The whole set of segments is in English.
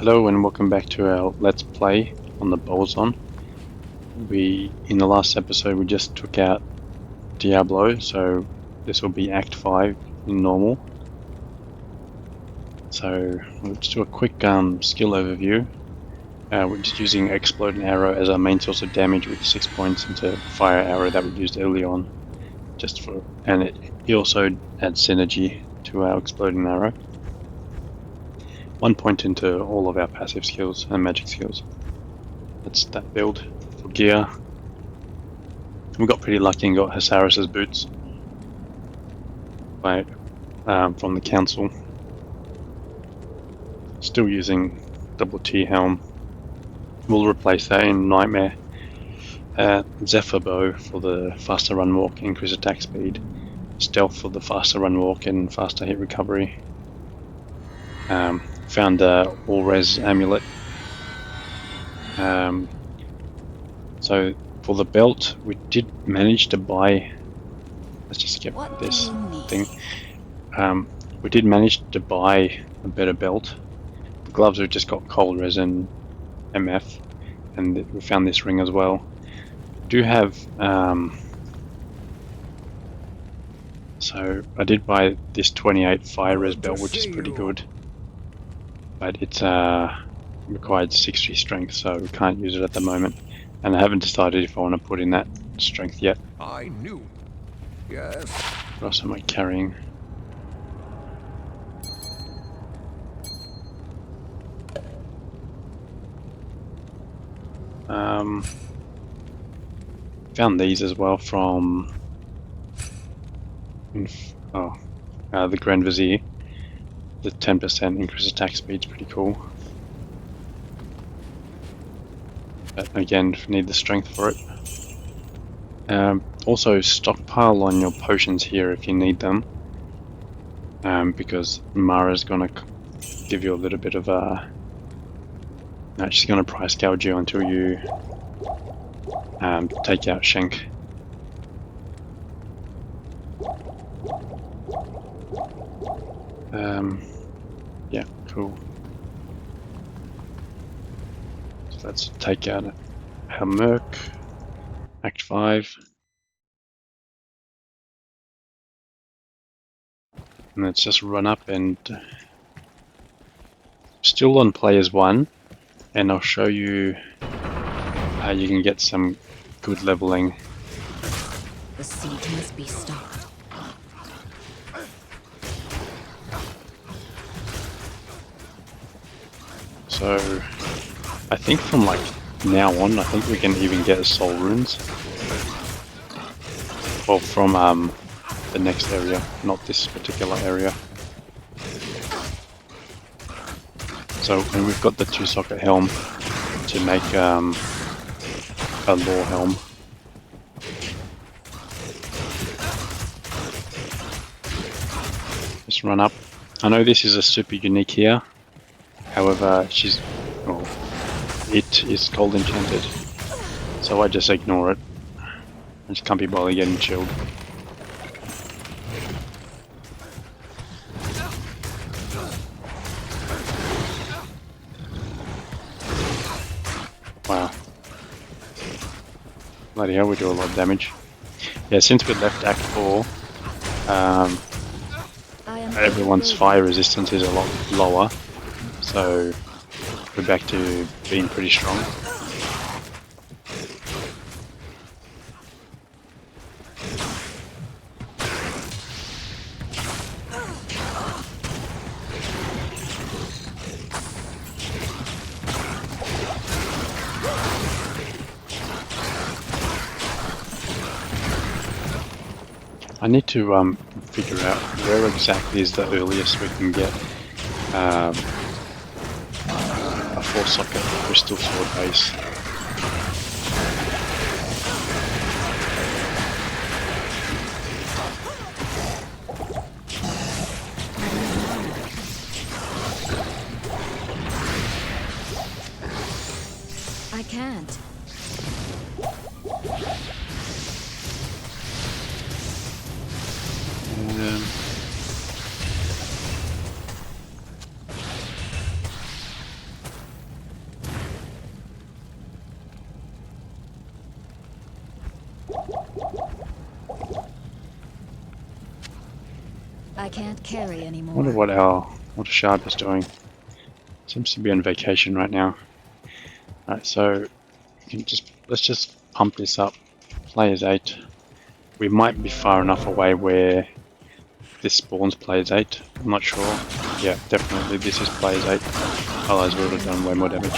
Hello and welcome back to our Let's Play on the Bowazon. In the last episode we just took out Diablo, so this will be Act 5 in normal. So let's do a quick skill overview. We're just using Exploding Arrow as our main source of damage with 6 points into Fire Arrow that we used early on. And it also adds synergy to our Exploding Arrow. 1 point into all of our passive skills and magic skills. That's that build. For gear, we got pretty lucky and got Hasaris's boots from the council. Still using double T helm. We'll replace that in Nightmare. Zephyr bow for the faster run walk, increase attack speed. Stealth for the faster run walk and faster hit recovery. Found the all res amulet. So for the belt, we did manage to buy. Let's just skip this thing. We did manage to buy a better belt. The gloves have just got cold resin MF, and we found this ring as well. Do have so I did buy this 28 fire res belt, which is pretty good, but it's required 60 strength, so we can't use it at the moment. And I haven't decided if I want to put in that strength yet. I knew. Yes. What else am I carrying? Found these as well from the Grand Vizier. The 10% increased attack speed is pretty cool. But again, need the strength for it. Also stockpile on your potions here if you need them, because Mara's gonna give you a little bit of a... No, she's gonna price gouge you until you take out Shank. Yeah, cool. So let's take out our Merc, Act 5. And let's just run up and... Still on Players 1, and I'll show you how you can get some good leveling. The siege must be stopped. So, I think from like now on, I think we can even get soul runes. Well, from the next area, not this particular area. So, and we've got the 2-socket helm to make a lore helm. Just run up. I know this is a super unique here. However, it is cold enchanted, so I just ignore it. I just can't be bothered getting chilled. Wow. Bloody hell, we do a lot of damage. Yeah, since we left Act 4, everyone's fire resistance is a lot lower. So we're back to being pretty strong. I need to figure out where exactly is the earliest we can get a 4-socket crystal sword base. I can't. I can't carry I anymore. wonder what a sharp is doing. Seems to be on vacation right now. Alright, so let's just pump this up. Players 8. We might be far enough away where this spawns players 8. I'm not sure. Yeah, definitely this is players 8. Otherwise we would have done way more damage.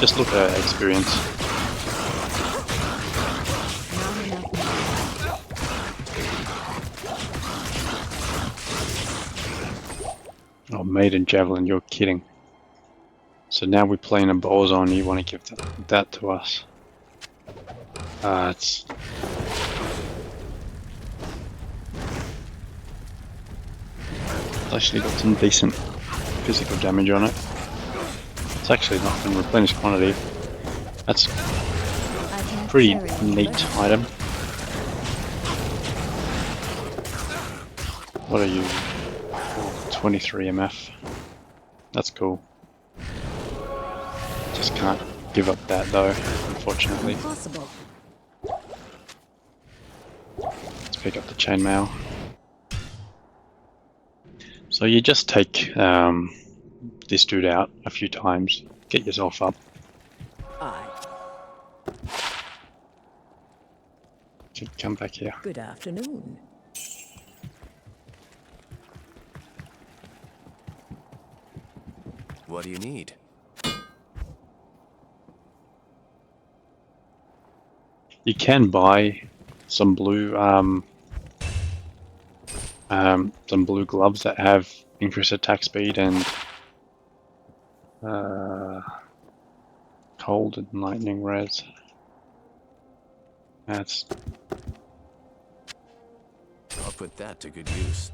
Just look at experience. Oh, Maiden Javelin, you're kidding. So now we're playing a Bowazon, you want to give that to us. It's actually got some decent physical damage on it. It's actually not in replenished quantity. That's a pretty neat item. What are you? 23 MF. That's cool. Just can't give up that though, unfortunately. Impossible. Let's pick up the chainmail. So you just take this dude out a few times, get yourself up. Come back here. Good afternoon. What do you need? You can buy some blue gloves that have increased attack speed and cold and lightning res. That's I'll put that to good use.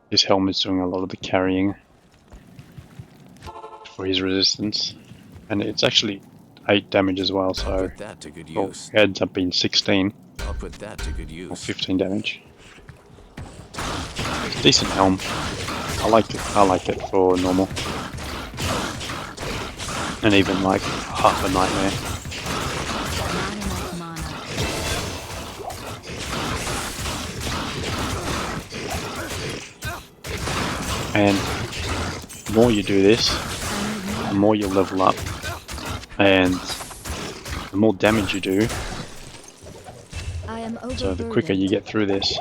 his helmet's doing a lot of the carrying for his resistance, and it's actually 8 damage as well, I'll so put that to good it use. ends up being 16 I'll put that to good or use. 15 damage. It's a decent helm. I like it for normal, and even like half a nightmare. Not enough mana. And the more you do this, the more you level up, and the more damage you do, I am so the quicker you get through this.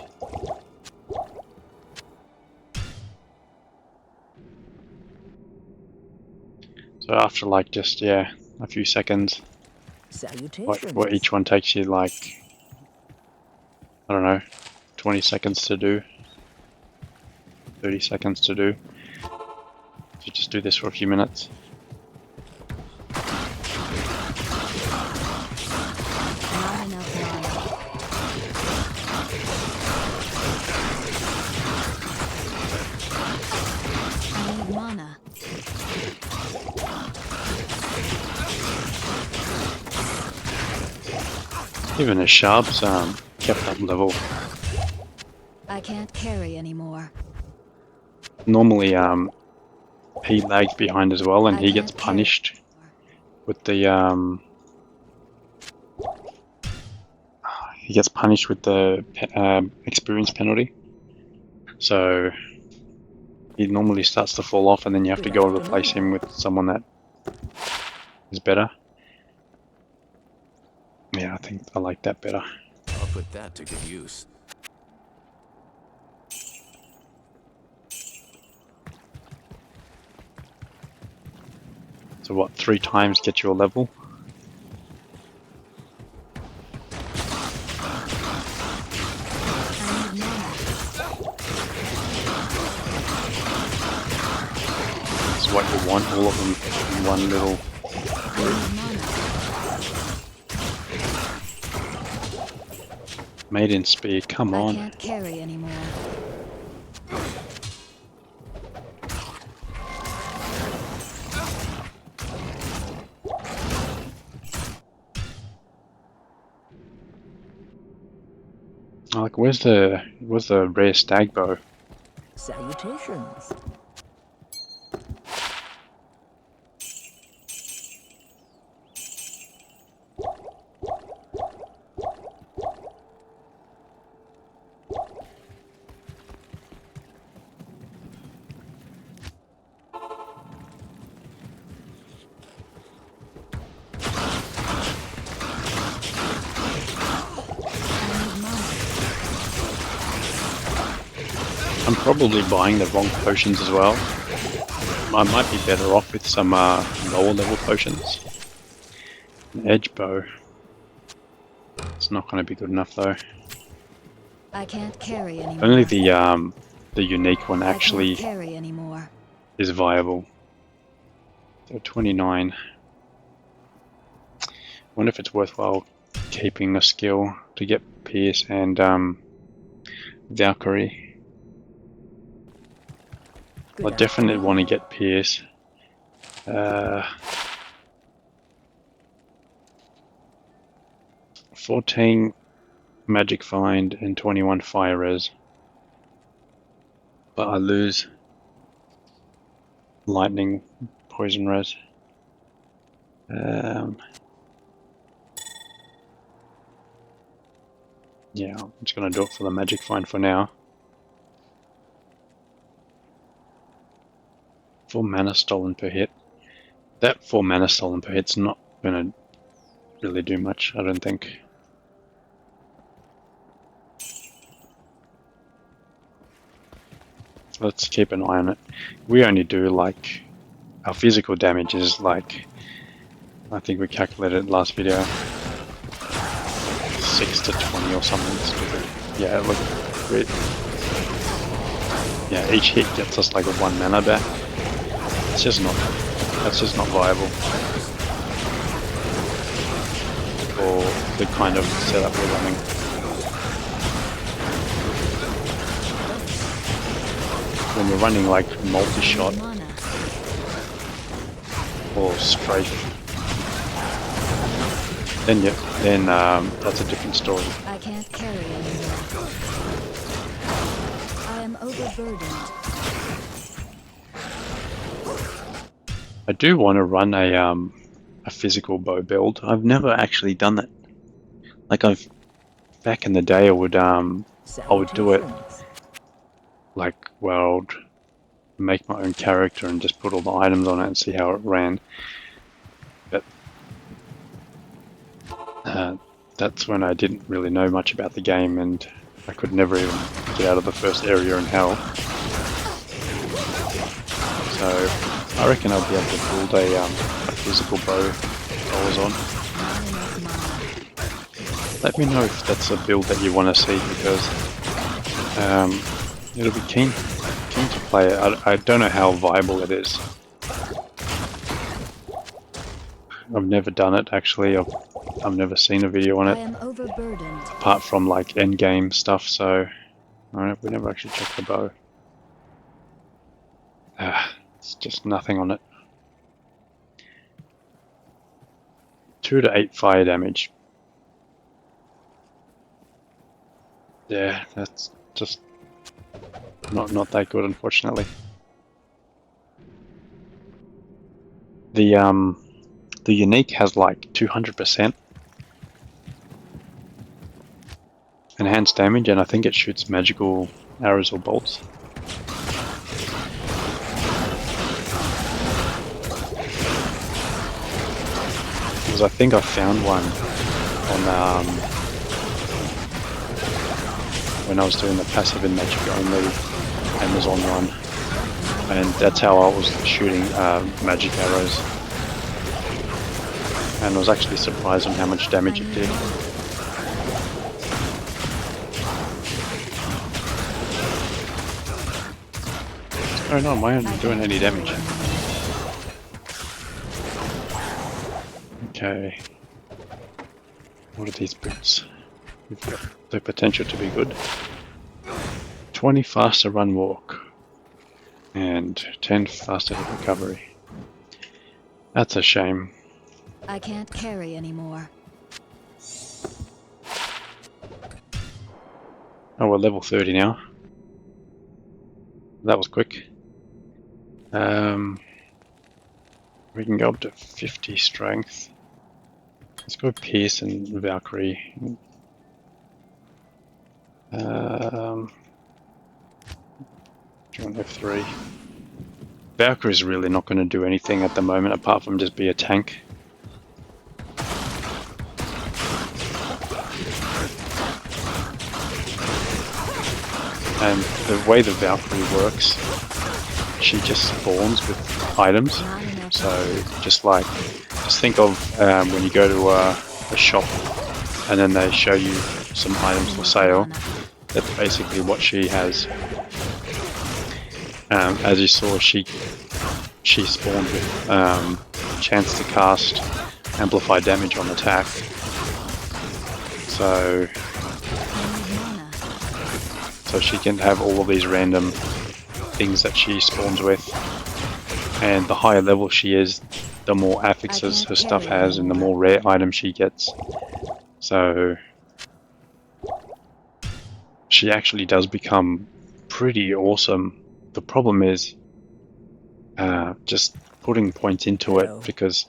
So after like just, yeah, a few seconds, Salutations. what each one takes you like, I don't know, 20 seconds to do, 30 seconds to do. So just do this for a few minutes. Not enough mana. I need mana. Even his sharps kept up level. I can't carry anymore. Normally he lags behind as well, and I he gets can't carry punished with the experience penalty. So he normally starts to fall off, and then you have to go and replace him with someone that is better. Yeah, I think I like that better. I'll put that to good use. So what, 3 times get you a level? I need mana. That's what you want, all of them in one little. I need mana. Maiden speed, come I on. can't carry anymore. Like, where's the rare stag bow? Salutations. I'm probably buying the wrong potions as well. I might be better off with some lower level potions. An edge bow. It's not going to be good enough though. I can't carry anymore. Only the unique one I actually can't carry anymore. is viable. So 29. Wonder if it's worthwhile keeping the skill to get Pierce and Valkyrie. I definitely want to get Pierce. 14 magic find and 21 fire res. But I lose lightning poison res. Yeah, I'm just going to do it for the magic find for now. 4 mana stolen per hit. That 4 mana stolen per hit's not going to really do much, I don't think. Let's keep an eye on it. We only do like, our physical damage is like, I think we calculated last video, 6 to 20 or something stupid. Yeah, look, yeah, each hit gets us like a 1 mana back. It's just not, that's just not viable for the kind of setup we're running. When you're running like multi-shot or strafe, then that's a different story. I can't carry anymore. I am overburdened. I do want to run a physical bow build. I've never actually done that. Like back in the day, I would do it like world, make my own character and just put all the items on it and see how it ran. But that's when I didn't really know much about the game and I could never even get out of the first area in hell. So I reckon I'll be able to build a physical bow Bowazon. Let me know if that's a build that you want to see, because it'll be keen to play it. I don't know how viable it is. I've never done it actually. I've never seen a video on I it am overburdened. apart from like end game stuff. So we never actually checked the bow. It's just nothing on it. 2 to 8 fire damage. Yeah, that's just not that good, unfortunately. The unique has like 200% enhanced damage, and I think it shoots magical arrows or bolts. Because I think I found one on when I was doing the passive and magic only Amazon one, and that's how I was shooting magic arrows, and I was actually surprised on how much damage it did. Oh no, why aren't I doing any damage? Okay, what are these boots? We've got the potential to be good. 20 faster run walk and 10 faster hit recovery. That's a shame. I can't carry anymore. Oh, we're level 30 now. That was quick. We can go up to 50 strength. Let's go Pierce and Valkyrie. Do you want F3? Valkyrie is really not going to do anything at the moment apart from just be a tank. And the way the Valkyrie works, she just spawns with items. Not enough. So just think of when you go to a shop and then they show you some items for sale. That's basically what she has. As you saw, she spawned with chance to cast amplify damage on attack. So she can have all of these random things that she spawns with, and the higher level she is, the more affixes her stuff has and the more rare items she gets. So she actually does become pretty awesome. The problem is just putting points into it, because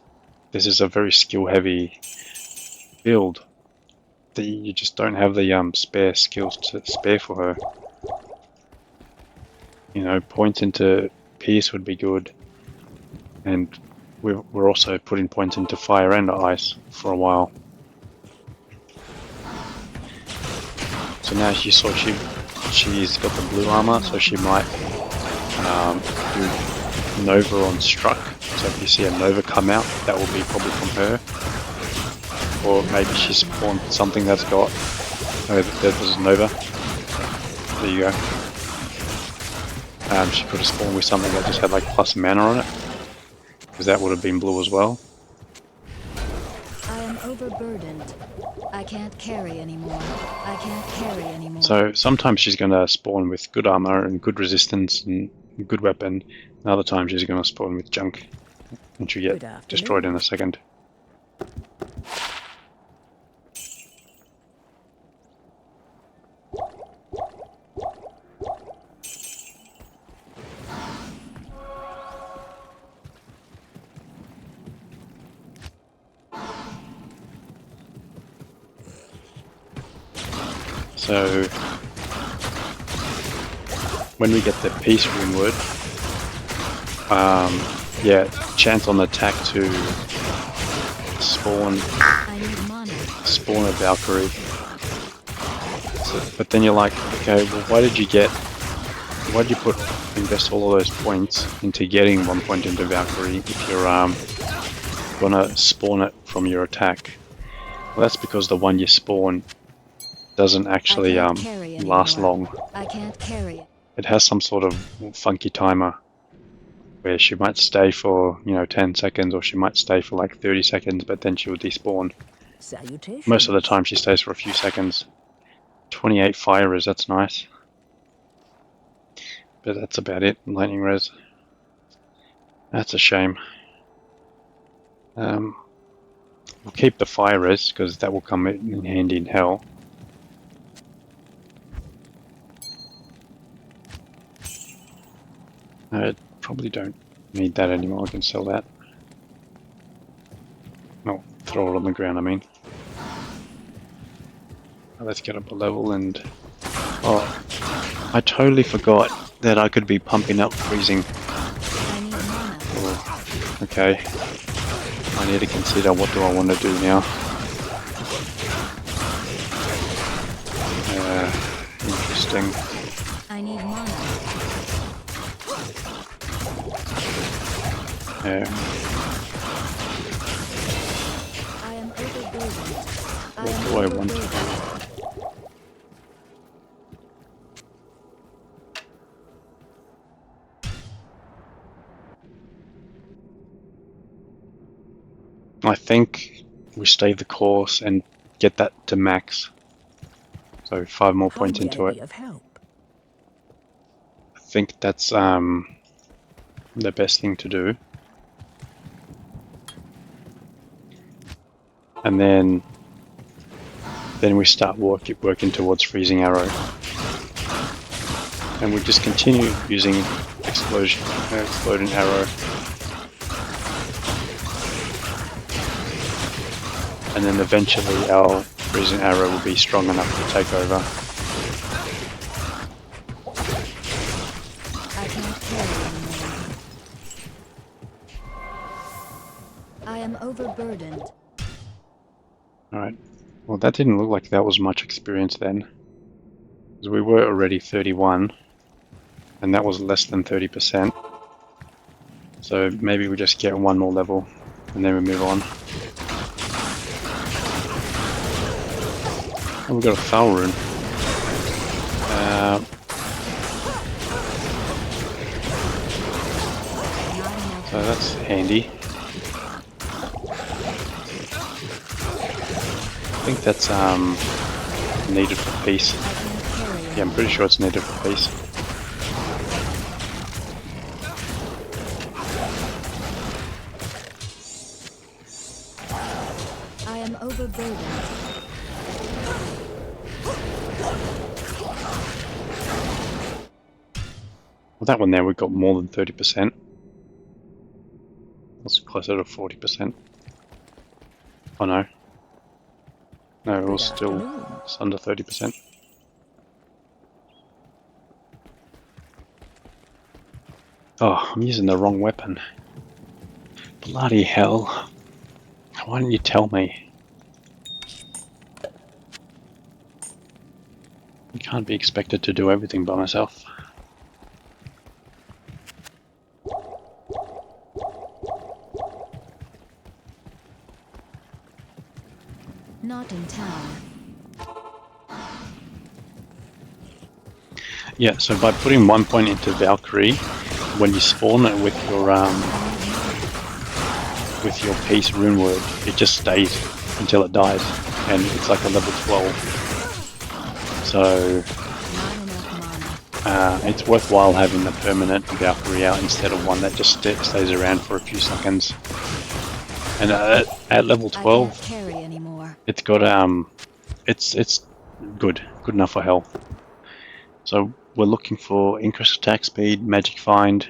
this is a very skill heavy build. You just don't have the spare skills to spare for her. You know, points into Pierce would be good, and we're also putting points into Fire and Ice for a while. So now you saw she's got the blue armor, so she might do Nova on Struck. So if you see a Nova come out, that will be probably from her. Or maybe she spawned something that's got... Oh, there's Nova. There you go. She could have spawned with something that just had like plus mana on it, because that would have been blue as well. I am overburdened. I can't carry anymore. I can't carry anymore. So sometimes she's going to spawn with good armor and good resistance and good weapon, and other times she's going to spawn with junk, and she'll get destroyed in a second. So when we get the Peace Rune word, yeah, chance on attack to spawn a Valkyrie. So, but then you're like, okay, well, why did you invest all of those points into getting 1 point into Valkyrie if you're gonna spawn it from your attack? Well, that's because the one you spawn doesn't actually last long. I can't carry it. It has some sort of funky timer where she might stay for 10 seconds, or she might stay for like 30 seconds, but then she will despawn. Most of the time she stays for a few seconds. 28 fire res, that's nice. But that's about it. Lightning res. That's a shame. We'll keep the fire res because that will come in handy in hell. I probably don't need that anymore. I can sell that. No, throw it on the ground, I mean. Let's get up a level and... Oh, I totally forgot that I could be pumping up freezing. Oh, okay. I need to consider what do I want to do now. Interesting. I need mana. Yeah. I am overburdened. What do I want? I think we stay the course and get that to max. So 5 more points into it. I think that's the best thing to do. And then we start working towards freezing arrow. And we just continue using exploding arrow. And then eventually our freezing arrow will be strong enough to take over. I can't carry anymore. I am overburdened. Alright. Well, that didn't look like that was much experience then. Because we were already 31, and that was less than 30%. So maybe we just get one more level, and then we move on. Oh, we've got a foul rune. So that's handy. I think that's needed for peace. Yeah, I'm pretty sure it's needed for peace. I am overburdened. Well, that one there, we got more than 30%. That's closer to 40%. Oh no. No, it was still it's under 30%. Oh, I'm using the wrong weapon. Bloody hell. Why didn't you tell me? I can't be expected to do everything by myself. Not in town. Yeah, so by putting 1 point into Valkyrie, when you spawn it with your peace rune word, it just stays until it dies, and it's like a level 12. So it's worthwhile having the permanent Valkyrie out instead of one that just stays around for a few seconds. And at level 12, it's got it's good enough for health. So we're looking for increased attack speed, magic find,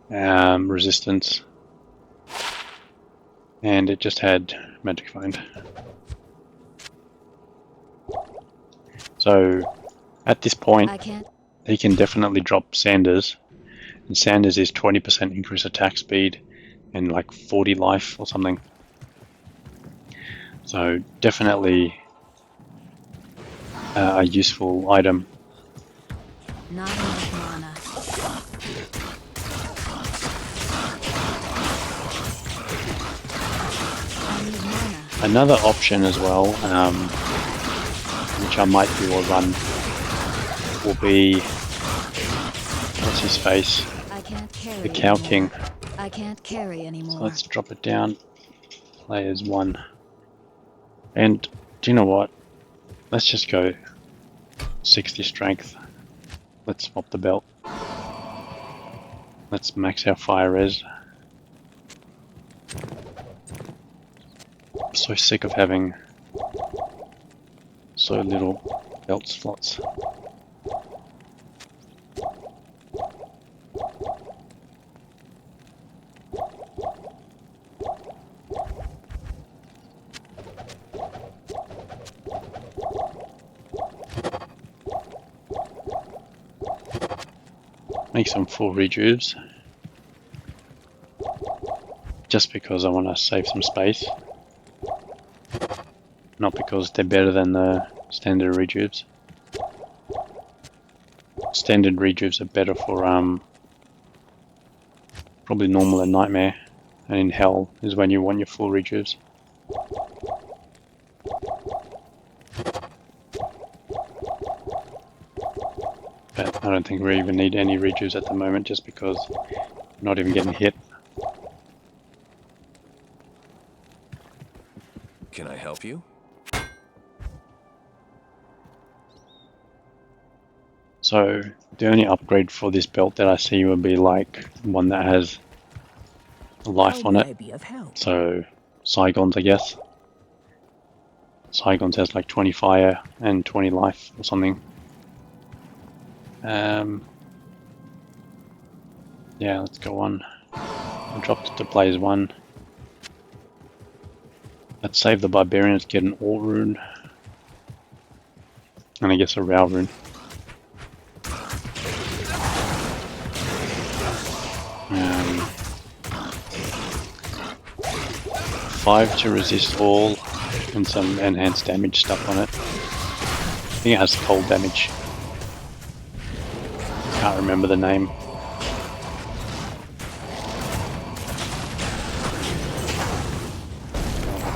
resistance, and it just had magic find. So at this point, he can definitely drop Sanders, and Sanders is 20% increased attack speed and like 40 life or something. So definitely a useful item. Not enough mana. I need mana. Another option as well, which I might do or run, will be, what's his face? I can't carry The Cow anymore. King. I can't carry anymore. So let's drop it down. Players 1. And do you know what? Let's just go 60 strength. Let's swap the belt. Let's max our fire res. I'm so sick of having so little belt slots. Make some full rejuves, just because I want to save some space, not because they're better than the standard rejuves. Standard rejuves are better for probably normal and nightmare, and in hell is when you want your full rejuves. But I don't think we even need any rejuves at the moment, just because we're not even getting hit. Can I help you? So the only upgrade for this belt that I see would be like one that has life on it. So Saigons, I guess. Saigons has like 20 fire and 20 life or something. Yeah, let's go on. I dropped it to players 1. Let's save the barbarians, get an all rune, and I guess a row rune. Um, 5 to resist all, and some enhanced damage stuff on it. I think it has cold damage. can't remember the name.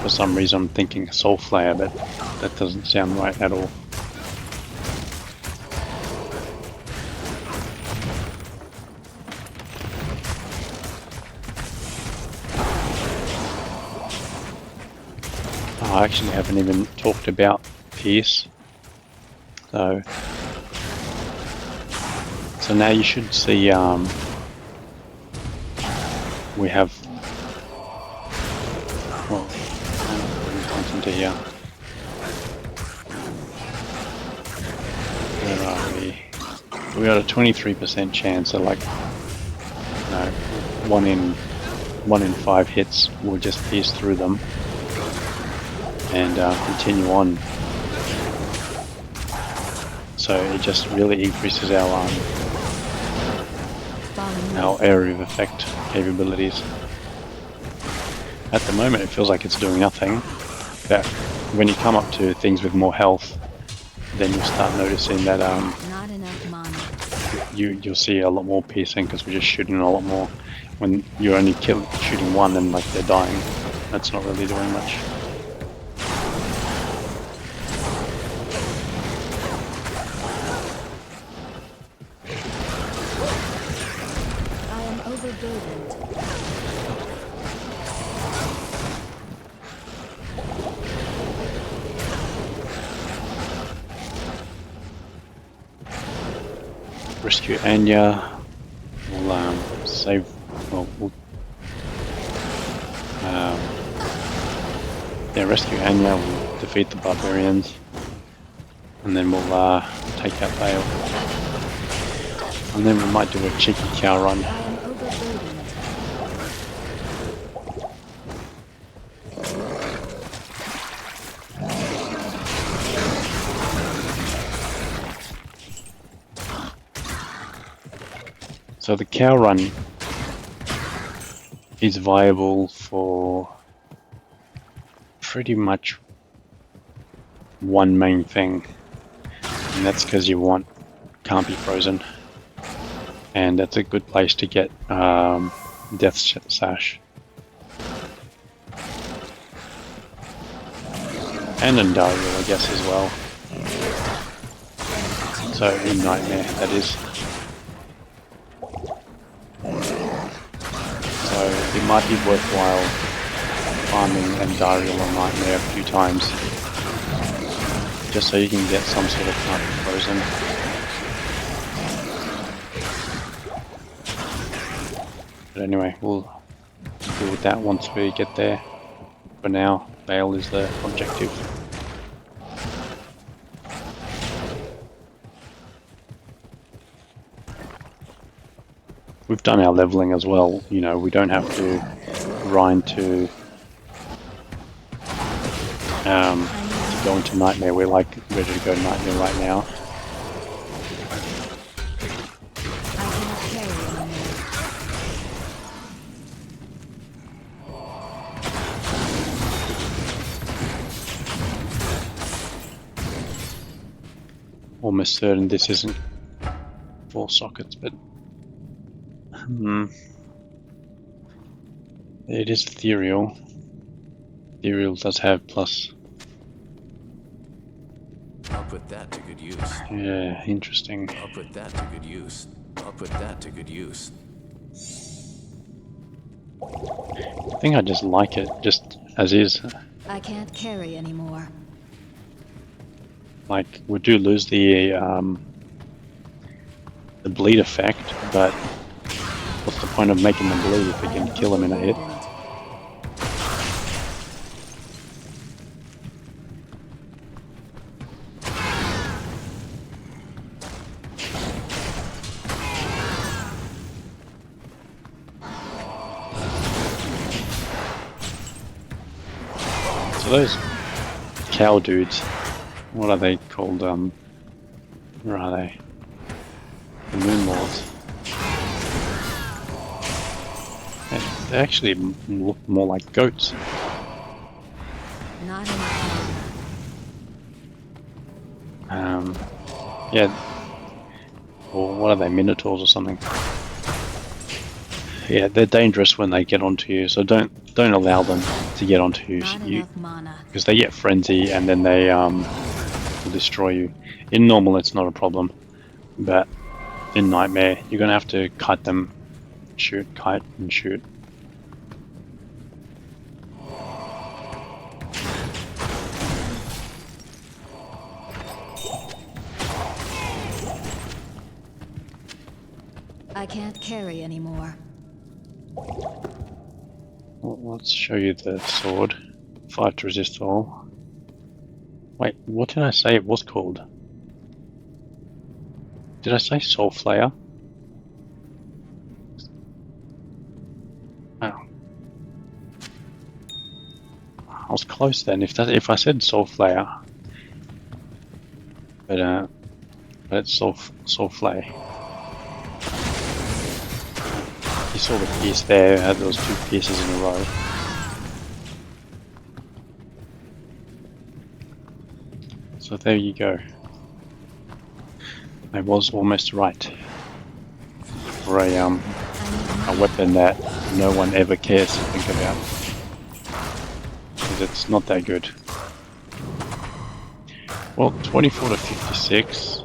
For some reason I'm thinking Soul Flare, but that doesn't sound right at all. Oh, I actually haven't even talked about Pierce. So now you should see we have, well, into here. Where are we? We got a 23% chance of, like, you know, one in 5 hits will just pierce through them and continue on. So it just really increases our area of effect capabilities. At the moment it feels like it's doing nothing, but when you come up to things with more health, then you'll start noticing that Not enough mana. you'll see a lot more piercing because we're just shooting a lot more. When you're only shooting one and like they're dying, that's not really doing much. I am overburdened. Rescue Anya. We'll save. Well, yeah, rescue Anya. We'll defeat the barbarians, and then we'll take out Bale. And then we might do a cheeky cow run. I am overburdened. So the cow run is viable for pretty much one main thing, and that's because you can't be frozen, and that's a good place to get Death Sash and Undario, I guess, as well. So in Nightmare, that is. So it might be worthwhile farming Undario or Nightmare a few times, just so you can get some sort of can't be frozen. But anyway, we'll deal with that once we get there. For now, Bale is the objective. We've done our leveling as well, you know, we don't have to grind to go into Nightmare. We're like ready to go to Nightmare right now. I cannot carry anymore. Almost certain this isn't 4 sockets, but it is ethereal. Ethereal does have plus. I'll put that to good use. Yeah, interesting. I'll put that to good use. I'll put that to good use. I think I just like it just as is. I can't carry anymore. Like, we do lose the bleed effect, but what's the point of making them bleed if we can kill them in a hit? So those cow dudes, what are they called? Where are they? The Moon Lords. They actually look more like goats. Not enough mana. Yeah, Or what are they, minotaurs or something? Yeah, they're dangerous when they get onto you, so don't allow them to get onto Not you, enough mana. because they get frenzy and then they will destroy you. In normal, it's not a problem, but in nightmare, you're gonna have to kite them, kite and shoot. I can't carry anymore. Well, let's show you the sword. 5 to resist all. Wait, what did I say it was called? Did I say Soul Flayer? Oh. I was close then. If I said Soul Flayer, but it's Soul Flay. You saw the pierce there. Had those 2 pierces in a row. So there you go. I was almost right. For a weapon that no one ever cares to think about. Because it's not that good. Well, 24 to 56.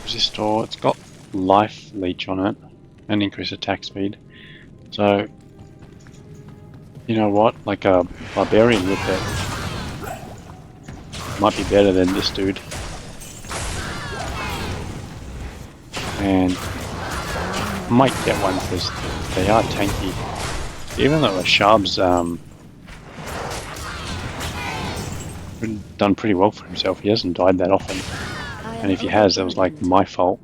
Resistor, it's got life leech on it and increased attack speed. So, you know what? Like a barbarian with it might be better than this dude. And I might get one because they are tanky. Even though Sharp's done pretty well for himself, he hasn't died that often. And if he has, that was like my fault.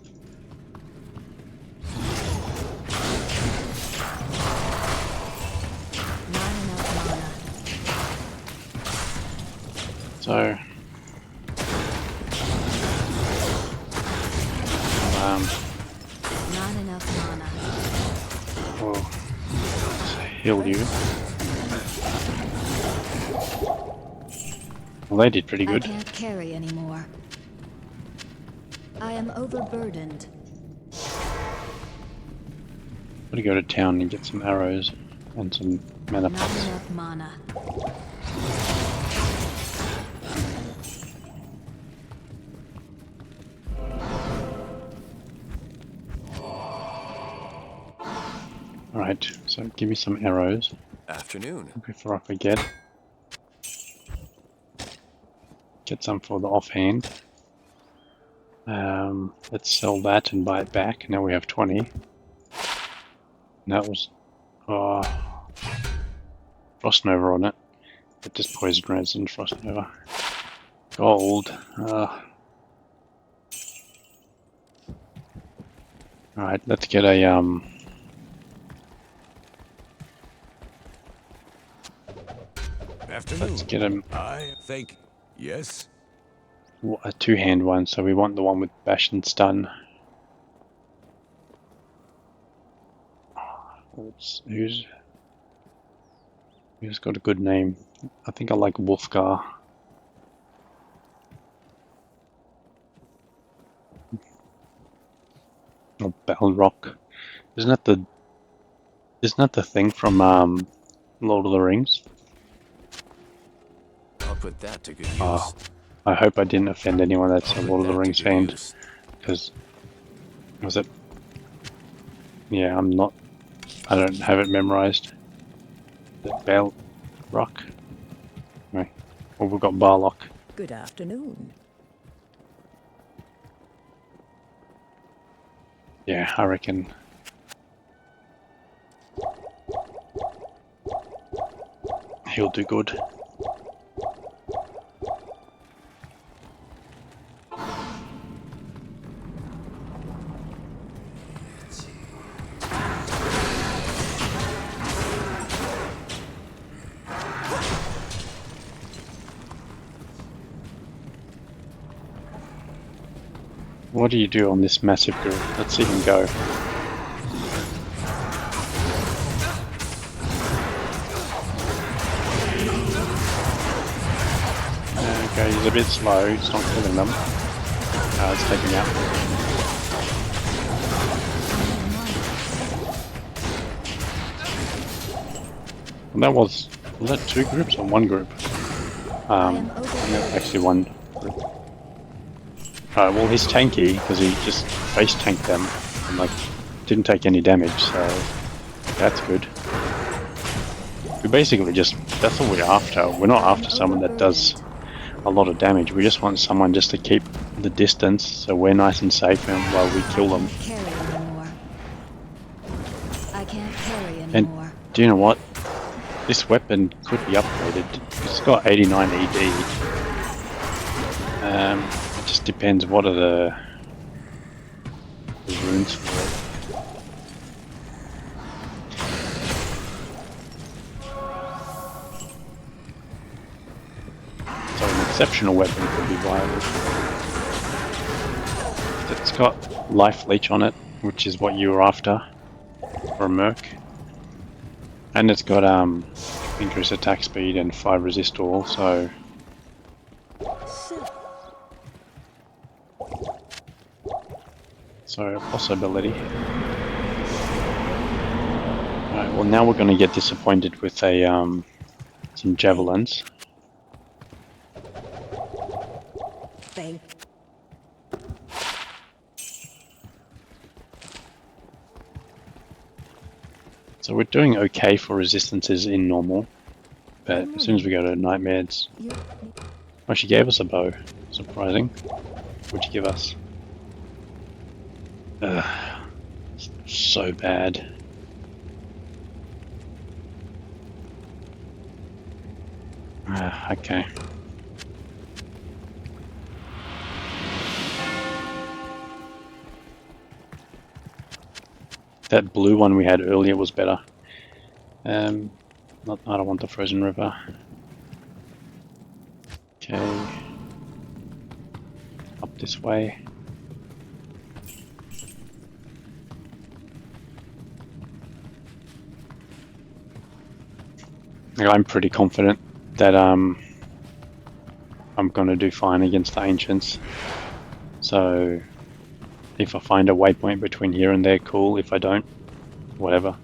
So Not enough mana. we'll heal you. Well, they did pretty good. I can't carry anymore. I am overburdened. Gotta go to town and get some arrows and some mana Not pots. enough mana. Alright, so give me some arrows Afternoon. before I forget. Get some for the offhand. Let's sell that and buy it back. Now we have 20. And that was Frost Nova on it. But just poison res and Frost Nova. Gold. Alright, let's get a Afternoon. let's get I think. Yes. a 2-hand one, so we want the one with bash and stun. Who's got a good name? I think I like Wolfgar. Or Balrog. Isn't that the thing from Lord of the Rings? I'll put that to good use. I hope I didn't offend anyone that's a I'll put Lord of the that to Rings good fan, use. because was it? Yeah, I don't have it memorized. Balrog. Right. Well, we've got Barlock. Good afternoon. Yeah, I reckon. He'll do good. What do you do on this massive group? Let's see him go. Okay, he's a bit slow, he's not killing them. It's taken out. And that was that 2 groups or 1 group? No, actually 1 group. Well, he's tanky because he just face tanked them and like didn't take any damage, so that's good. We basically just, that's all we're after. We're not after someone that does a lot of damage. We just want someone just to keep the distance so we're nice and safe and while we kill them. I can't carry And anymore. do you know what? This weapon could be upgraded. It's got 89 ED. It just depends what are the runes for it. So an exceptional weapon could be viable. It's got life leech on it, which is what you were after for a merc. And it's got increased attack speed and 5 resist all, so a possibility. Alright, well now we're going to get disappointed with a some javelins. Thank So we're doing okay for resistances in normal, but as soon as we go to nightmares, oh, she gave us a bow. Surprising. What'd you give us? So bad. Okay. That blue one we had earlier was better. I don't want the frozen river. Okay. Up this way. I'm pretty confident that I'm gonna do fine against the ancients. So if I find a waypoint between here and there, cool. If I don't, whatever.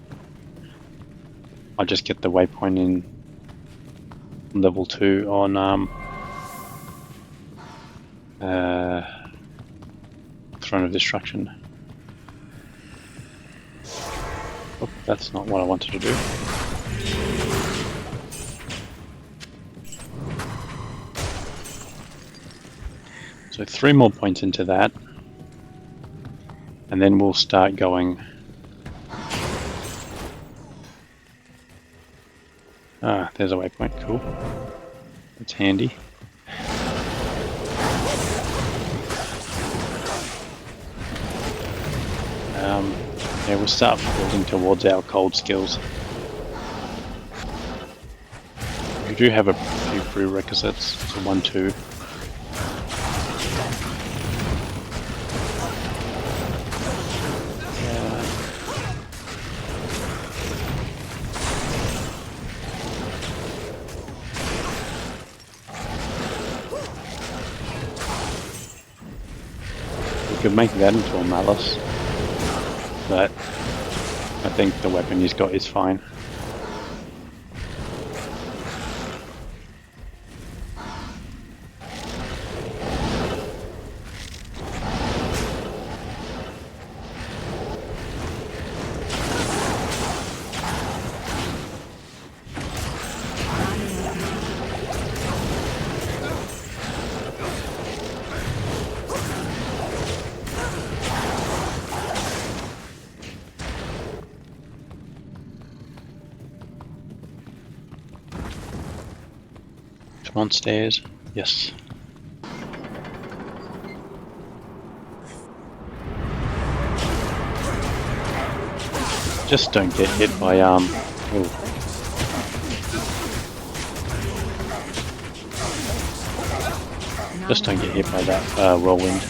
I'll just get the waypoint in level 2 on Throne of Destruction. Oh, that's not what I wanted to do. So 3 more points into that, and then we'll start going. Ah, there's a waypoint, cool. That's handy. Yeah, we'll start building towards our cold skills. We do have a few prerequisites, so 1, 2. We could make that into a malice, but I think the weapon he's got is fine. Come on, stairs. Yes. Just don't get hit by ooh. Just don't get hit by that whirlwind.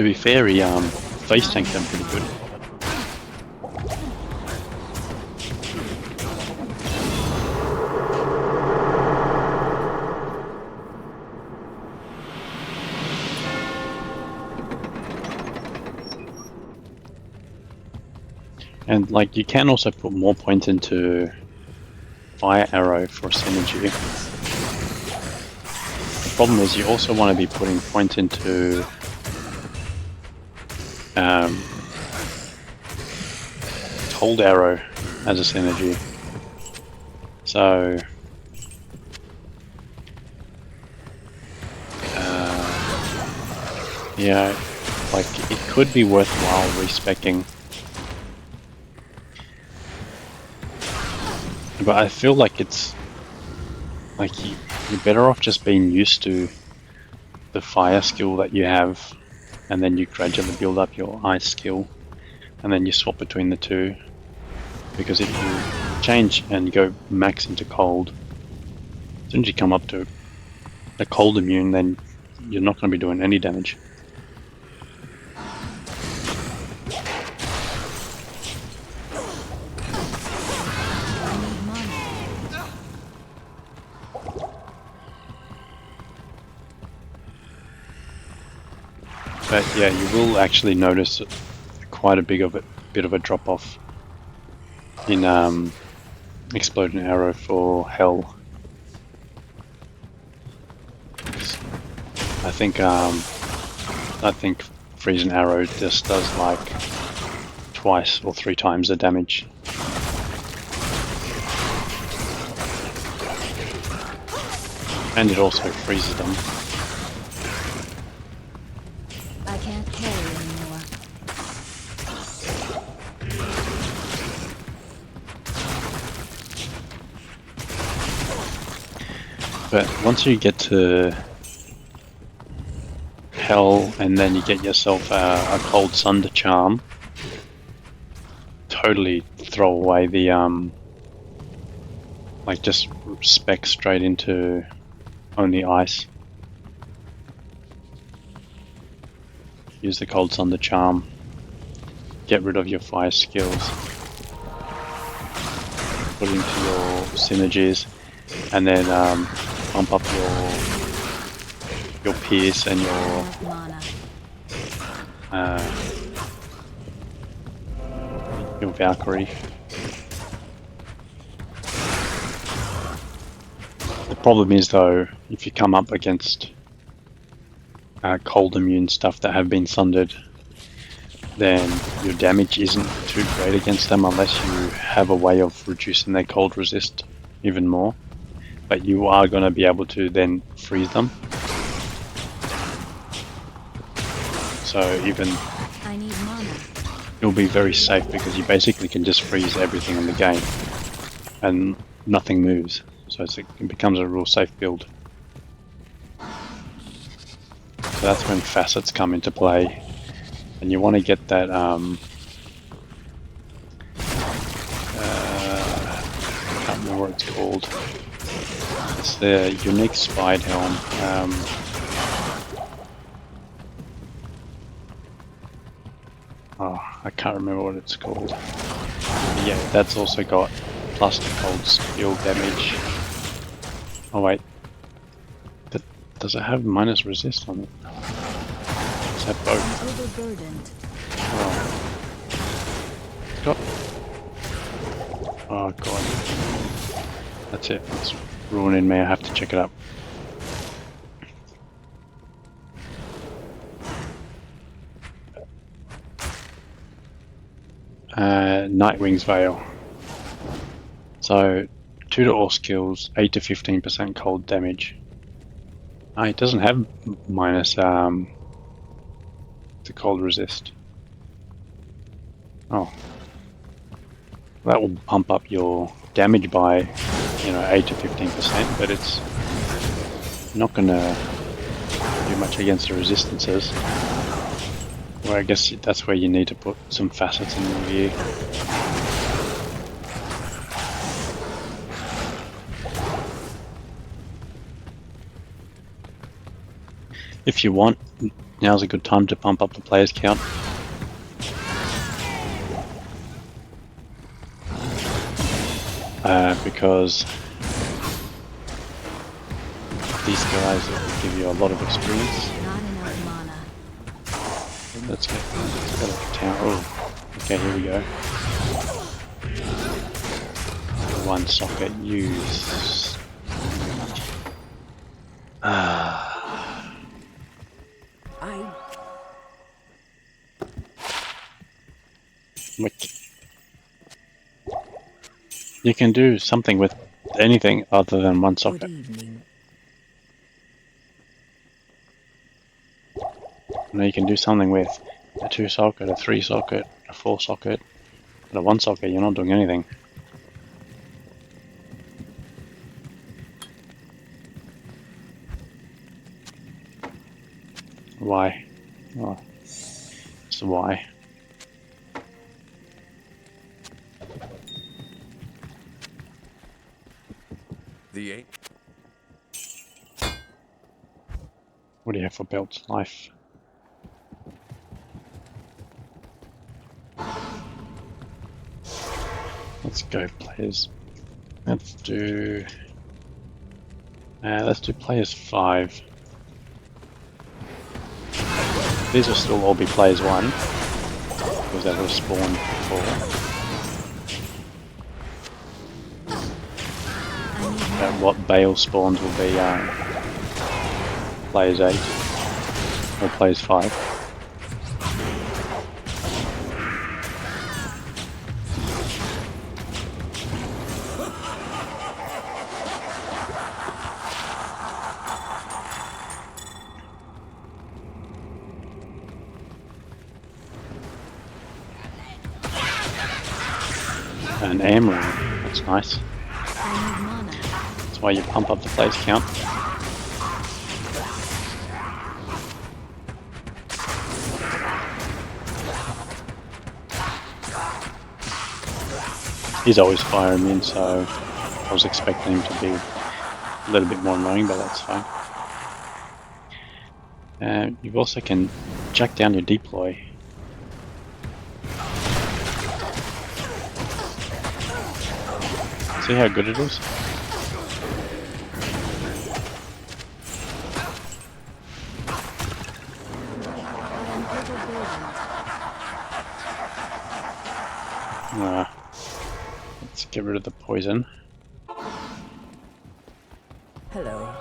To be fair, he face tanked them pretty good. And like you can also put more points into fire arrow for synergy. The problem is you also want to be putting points into cold arrow as a synergy. So yeah, like it could be worthwhile respecing. But I feel like it's like you're better off just being used to the fire skill that you have, and then you gradually build up your ice skill, and then you swap between the two. Because if you change and go max into cold, as soon as you come up to a cold immune, then you're not going to be doing any damage. But yeah, you will actually notice quite a bit of a drop off in exploding arrow for hell. I think freezing arrow just does like twice or 3 times the damage. And it also freezes them. I can't carry anymore. But once you get to hell and then you get yourself a cold sunder charm, totally throw away the like just spec straight into only ice. Use the cold sunder charm, get rid of your fire skills, put into your synergies, and then pump up your pierce and your Valkyrie. The problem is though, if you come up against cold immune stuff that have been sundered, then your damage isn't too great against them unless you have a way of reducing their cold resist even more. But you are going to be able to then freeze them. So even I need mana. it'll be very safe because you basically can just freeze everything in the game and nothing moves. So it becomes a real safe build. So that's when facets come into play, and you want to get that I can't remember what it's called. It's the unique Spide Helm. I can't remember what it's called. But yeah, that's also got plus the cold skill damage. Oh wait, does it have minus resist on it? Does it have both? I'm overburdened. Oh. It's got... Oh god. That's it. It's ruining me. I have to check it up. Nightwing's Veil. So 2 to all skills, 8 to 15% cold damage. It doesn't have minus the cold resist. Oh, that will pump up your damage by 8 to 15%, but it's not gonna do much against the resistances. Well, I guess that's where you need to put some facets in the gear. If you want, Now's a good time to pump up the players count. Because these guys will give you a lot of experience. Not enough mana. Let's get a town. Oh, okay, here we go. One socket use. You can do something with anything other than one Good socket. evening. Now you can do something with a 2 socket, a 3 socket, a 4 socket, and a 1 socket. You're not doing anything. Why? Oh, it's why. The 8. What do you have for belts? Life. Let's go, players. Let's do players 5. These will still all be players 1 because they were spawned before. What Bale spawns will be players 8 or players 5. An Amory, that's nice. I need mana. That's why you pump up the players count. He's always fire immune, so I was expecting him to be a little bit more annoying, but that's fine. You also can jack down your deploy. See how good it is? Let's get rid of the poison. Hello.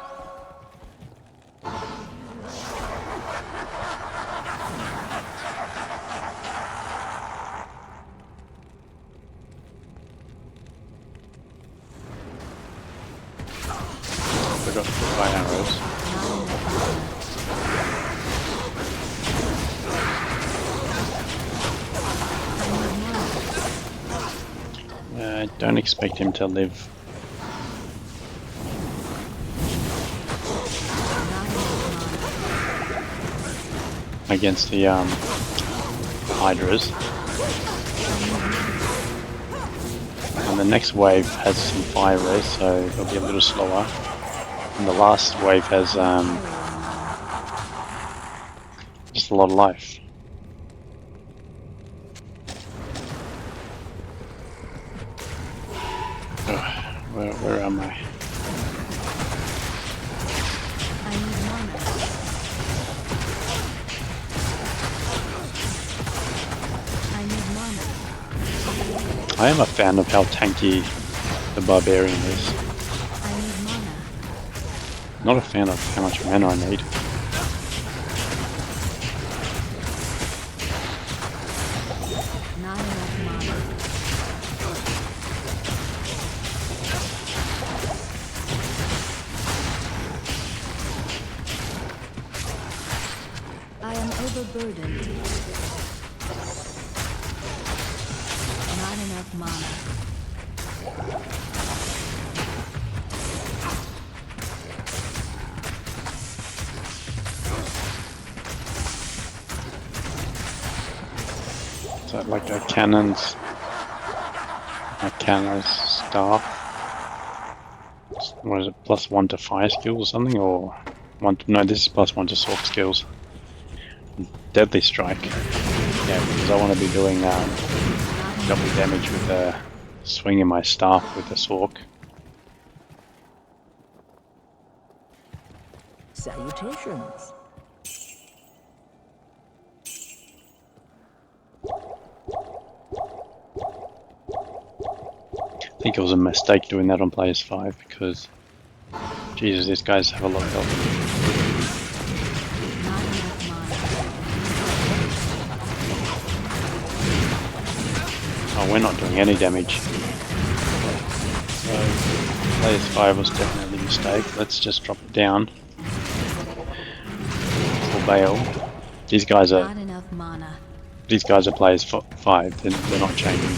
Forgot to buy arrows. I don't expect him to live. Against the Hydras. And the next wave has some fire res, so it'll be a little slower. And the last wave has just a lot of life. Where am I? I need mana. I need mana. I am a fan of how tanky the Barbarian is. I need mana. Not a fan of how much mana I need. Not enough mana. I am overburdened. Not enough mana. Is that like a cannon's staff? What is it? +1 to fire skills or something, or no? This is +1 to sword skills. Deadly Strike. Yeah, because I want to be doing double damage with swinging my staff with the Sork. Salutations. I think it was a mistake doing that on players 5 because, Jesus, these guys have a lot of health. Oh, we're not doing any damage. So, players 5 was definitely a mistake. Let's just drop it down. For Bale. These guys are players 5. They're not changing.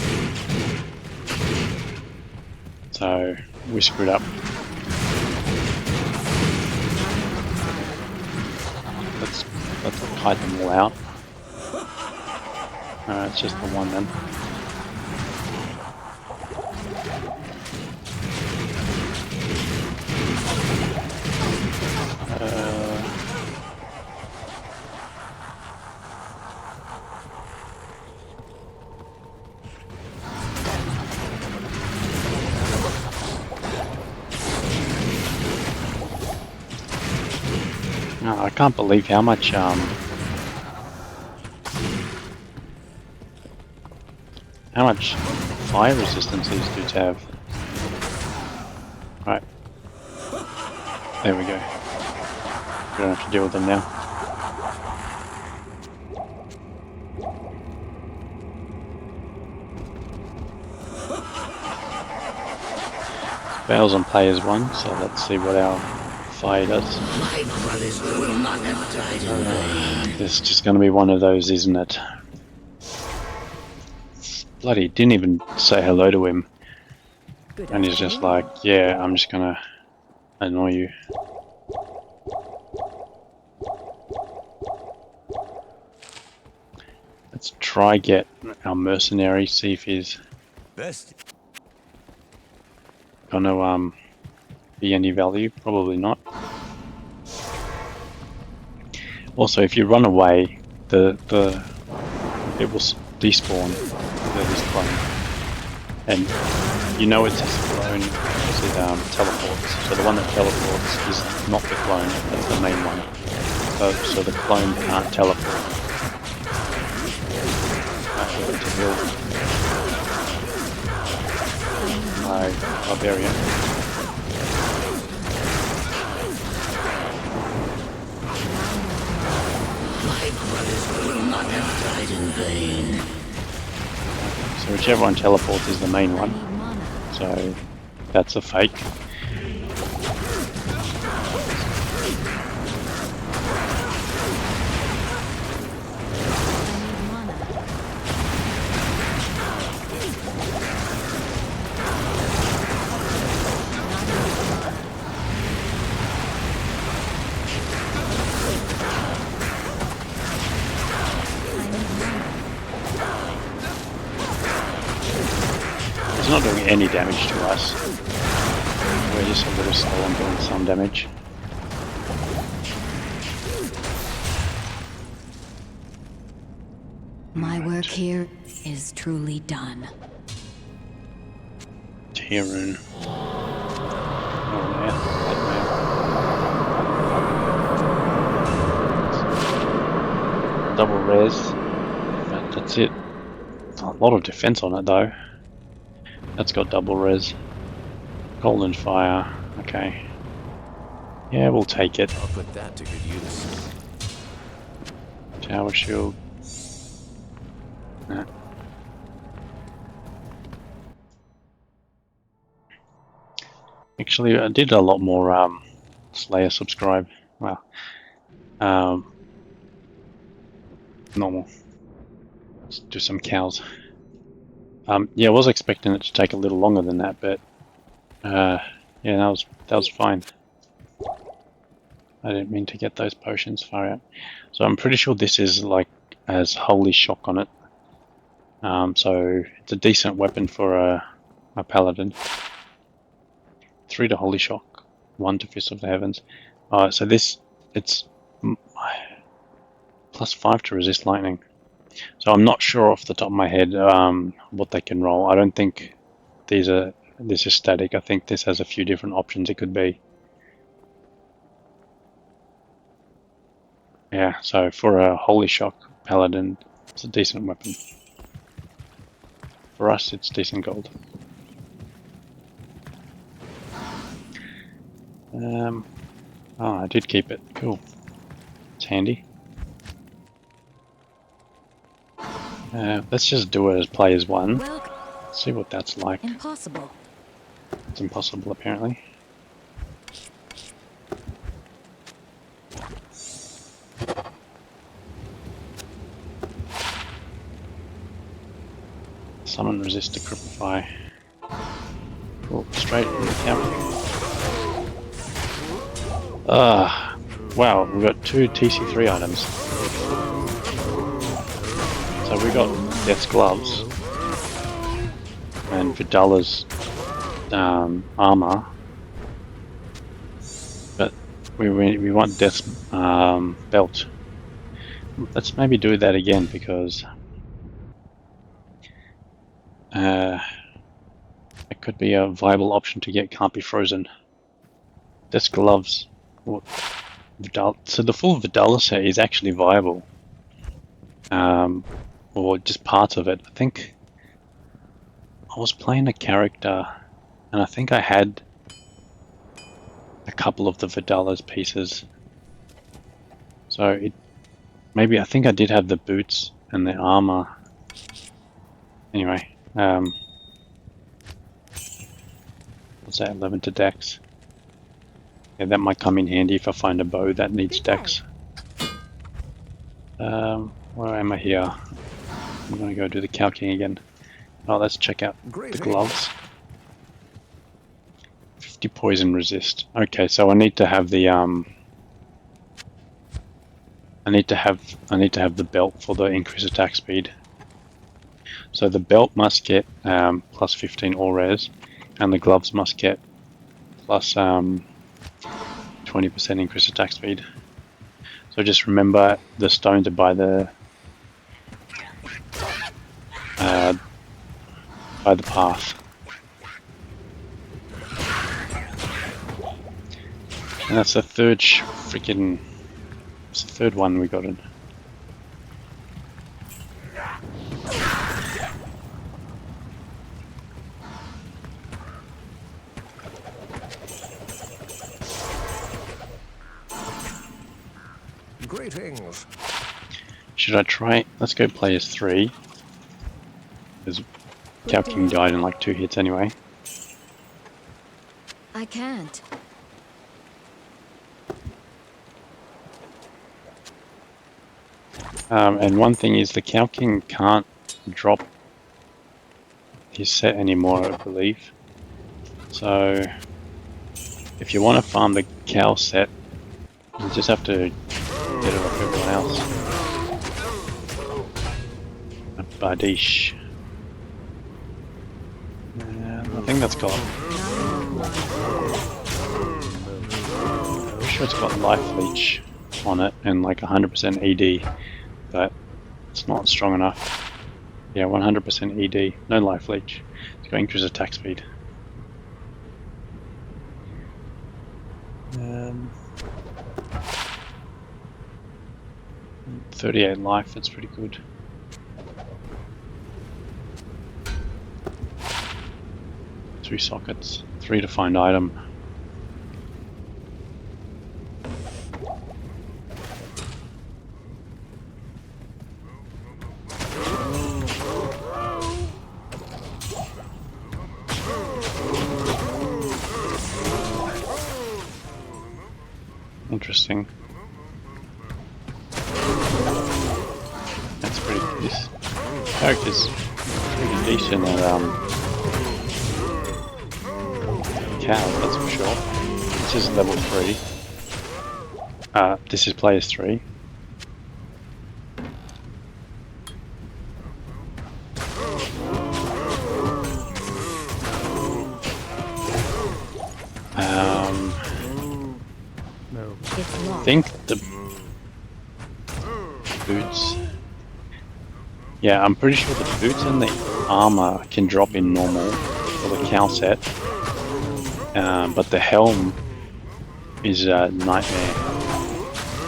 So we screwed up. Let's kite them all out. Alright, it's just the one then. No, I can't believe how much fire resistance these dudes have. Right. There we go. We don't have to deal with them now. Bale's on players 1, so let's see what our fire does. My brothers will not have died in vain. This is just going to be one of those, isn't it? Bloody didn't even say hello to him. Good And he's just afternoon. like, yeah, I'm just going to annoy you. Let's try get our mercenary, see if he's Best. gonna be any value. Probably not. Also, if you run away, it will despawn this clone, and you know it's this clone because it teleports. So the one that teleports is not the clone; that's the main one. So the clone can't teleport. Actually, to build my barbarian. My brothers will not have died in vain. So whichever one teleports is the main one. So that's a fake. It's not doing any damage to us. We're just a little slow on doing some damage. My work here is truly done. Tyrun. Oh man, that man. Double res. But that's it. A lot of defense on it though. That's got double res. Golden fire. Okay. Yeah, we'll take it. I'll put that to good use. Tower shield. Nah. Actually, I did a lot more Slayer subscribe. Well, normal. Let's do some cows. Yeah, I was expecting it to take a little longer than that, but yeah, that was fine. I didn't mean to get those potions far out. So I'm pretty sure this is like has Holy Shock on it. So it's a decent weapon for a paladin. 3 to Holy Shock, 1 to Fist of the Heavens. So this, it's +5 to resist lightning. So I'm not sure off the top of my head what they can roll. I don't think this is static. I think this has a few different options it could be. Yeah, so for a Holy Shock Paladin, it's a decent weapon. For us, it's decent gold. Oh, I did keep it. Cool. It's handy. Let's just do it as play as one. Well, See what that's like. impossible. It's impossible, apparently. Summon, resist, decrypify. Cool. Straight into the camp. Wow, we've got 2 TC3 items. So we got Death's Gloves and Vidala's armor, but we want Death's belt. Let's maybe do that again because it could be a viable option to get Can't Be Frozen. Death's Gloves. So the full Vidala set is actually viable. Or just parts of it. I think I was playing a character and I think I had a couple of the Vidala's pieces. So maybe I think I did have the boots and the armor. Anyway, what's that, 11 to dex? Yeah, that might come in handy if I find a bow that needs dex. Where am I here? I'm gonna go do the calcing again. Oh, let's check out the gloves. 50 poison resist. Okay, so I need to have the I need to have the belt for the increased attack speed. So the belt must get plus 15 all res, and the gloves must get plus 20% increased attack speed. So just remember the stone to buy the path. And that's the third it's the third one we got in. Greetings. Should I try? Let's go play as 3. Because Cow King died in like 2 hits anyway. I can't. And one thing is the Cow King can't drop his set anymore, I believe. So if you want to farm the cow set, you just have to get it off everyone else. A Badish. I think that's got... I'm sure it's got Life Leech on it and like 100% ED, but it's not strong enough. Yeah, 100% ED, no Life Leech. It's got increased attack speed. 38 life, that's pretty good. Three sockets, 3 to find item. Interesting. That's pretty. This character's pretty decent at cow, that's for sure. This is level 3. This is players 3. I think boots. Yeah, I'm pretty sure the boots and the armor can drop in normal for the cow set, but the helm is a nightmare.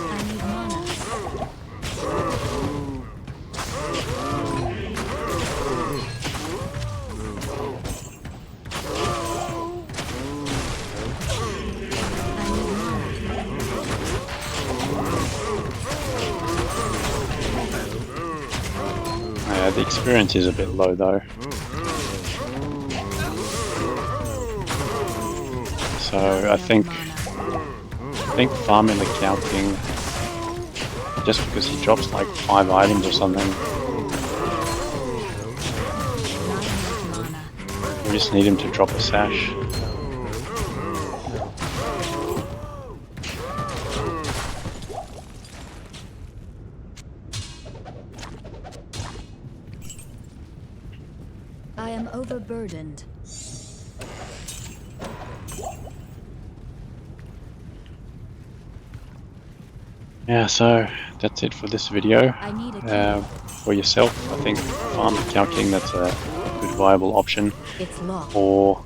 I need mana. The experience is a bit low though. So I think farming the Cow King, just because he drops like 5 items or something, we just need him to drop a sash. I am overburdened. Yeah, so that's it for this video. I need a key. For yourself, I think farm the Cow King, that's a good viable option. It's locked. Or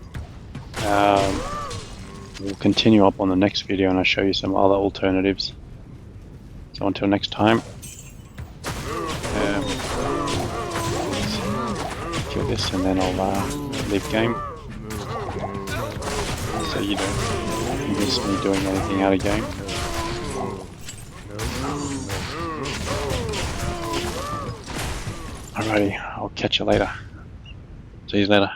we'll continue up on the next video and I'll show you some other alternatives. So until next time, kill this and then I'll leave game, so you don't miss me doing anything out of game. Alrighty, I'll catch you later. See you later.